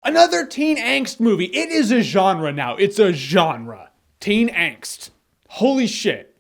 Another teen angst movie. It is a genre now. It's a genre. Teen angst. Holy shit.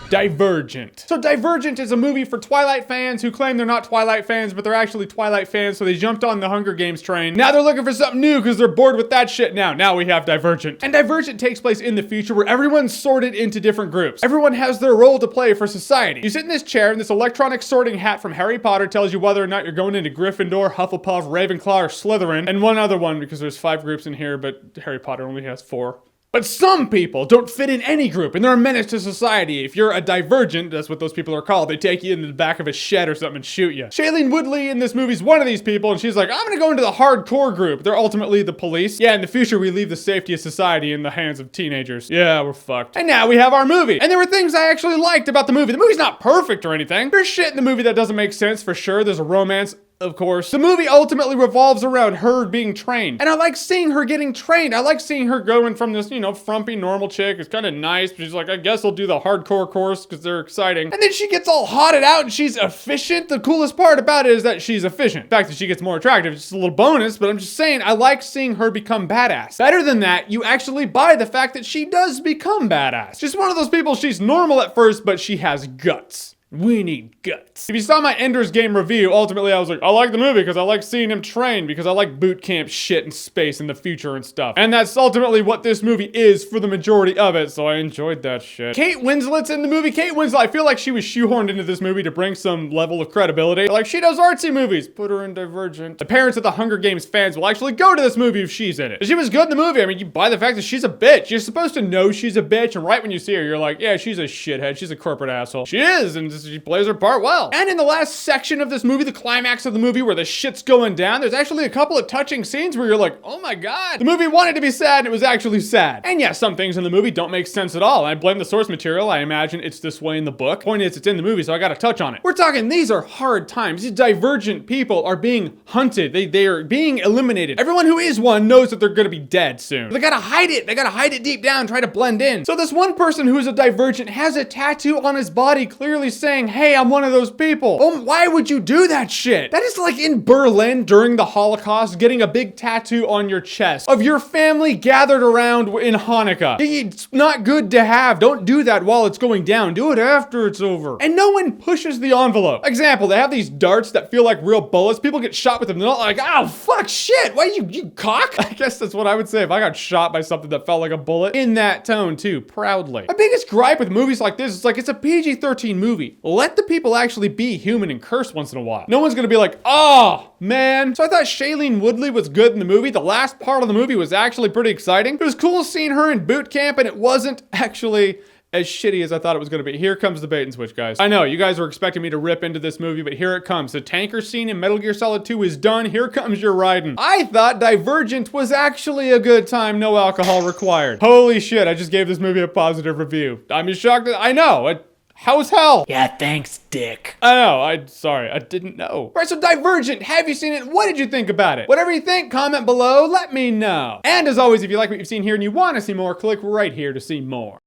Divergent. So Divergent is a movie for Twilight fans who claim they're not Twilight fans, but they're actually Twilight fans, so they jumped on the Hunger Games train. Now they're looking for something new because they're bored with that shit now. Now we have Divergent. And Divergent takes place in the future where everyone's sorted into different groups. Everyone has their role to play for society. You sit in this chair and this electronic sorting hat from Harry Potter tells you whether or not you're going into Gryffindor, Hufflepuff, Ravenclaw, or Slytherin. And one other one because there's 5 groups in here, but Harry Potter only has 4. But some people don't fit in any group, and they're a menace to society. If you're a divergent, that's what those people are called. They take you into the back of a shed or something and shoot you. Shailene Woodley in this movie is one of these people, and she's like, I'm gonna go into the hardcore group. They're ultimately the police. Yeah, in the future, we leave the safety of society in the hands of teenagers. Yeah, we're fucked. And now we have our movie. And there were things I actually liked about the movie. The movie's not perfect or anything. There's shit in the movie that doesn't make sense, for sure. There's a romance. Of course. The movie ultimately revolves around her being trained. And I like seeing her getting trained. I like seeing her going from this, frumpy normal chick. It's kind of nice, but she's like, I guess I'll do the hardcore course because they're exciting. And then she gets all hotted out and she's efficient. The coolest part about it is that she's efficient. The fact that she gets more attractive is just a little bonus, but I'm just saying, I like seeing her become badass. Better than that, you actually buy the fact that she does become badass. She's one of those people, she's normal at first, but she has guts. We need guts. If you saw my Ender's Game review, ultimately I was like, I like the movie because I like seeing him train, because I like boot camp shit and space in the future and stuff. And that's ultimately what this movie is for the majority of it, so I enjoyed that shit. Kate Winslet's in the movie. Kate Winslet, I feel like she was shoehorned into this movie to bring some level of credibility. Like, she does artsy movies. Put her in Divergent. The parents of the Hunger Games fans will actually go to this movie if she's in it. She was good in the movie. I mean, you buy the fact that she's a bitch. You're supposed to know she's a bitch, and right when you see her, you're like, yeah, she's a shithead. She's a corporate asshole. She is, and she plays her part well. And in the last section of this movie, the climax of the movie where the shit's going down, there's actually a couple of touching scenes where you're like, oh my god. The movie wanted to be sad and it was actually sad. And yeah, some things in the movie don't make sense at all. I blame the source material. I imagine it's this way in the book. Point is, it's in the movie, so I gotta touch on it. We're talking, these are hard times. These divergent people are being hunted. They are being eliminated. Everyone who is one knows that they're gonna be dead soon. They gotta hide it. They gotta hide it deep down, try to blend in. So this one person who's a divergent has a tattoo on his body clearly saying, hey, I'm one of those people. Oh, why would you do that shit? That is like in Berlin during the Holocaust, getting a big tattoo on your chest of your family gathered around in Hanukkah. It's not good to have. Don't do that while it's going down. Do it after it's over. And no one pushes the envelope. Example, they have these darts that feel like real bullets. People get shot with them. They're not like, oh, fuck, shit. Why you cock? I guess that's what I would say if I got shot by something that felt like a bullet. In that tone, too, proudly. My biggest gripe with movies like this is like, it's a PG-13 movie. Let the people actually be human and curse once in a while. No one's gonna be like, oh, man. So I thought Shailene Woodley was good in the movie. The last part of the movie was actually pretty exciting. It was cool seeing her in boot camp, and it wasn't actually as shitty as I thought it was gonna be. Here comes the bait and switch, guys. I know, you guys were expecting me to rip into this movie, but here it comes. The tanker scene in Metal Gear Solid 2 is done. Here comes your riding. I thought Divergent was actually a good time, no alcohol required. Holy shit, I just gave this movie a positive review. I'm just shocked that, I know, how's hell? Yeah, thanks, dick. I know, sorry, I didn't know. All right, so Divergent, have you seen it? What did you think about it? Whatever you think, comment below, let me know. And as always, if you like what you've seen here and you want to see more, click right here to see more.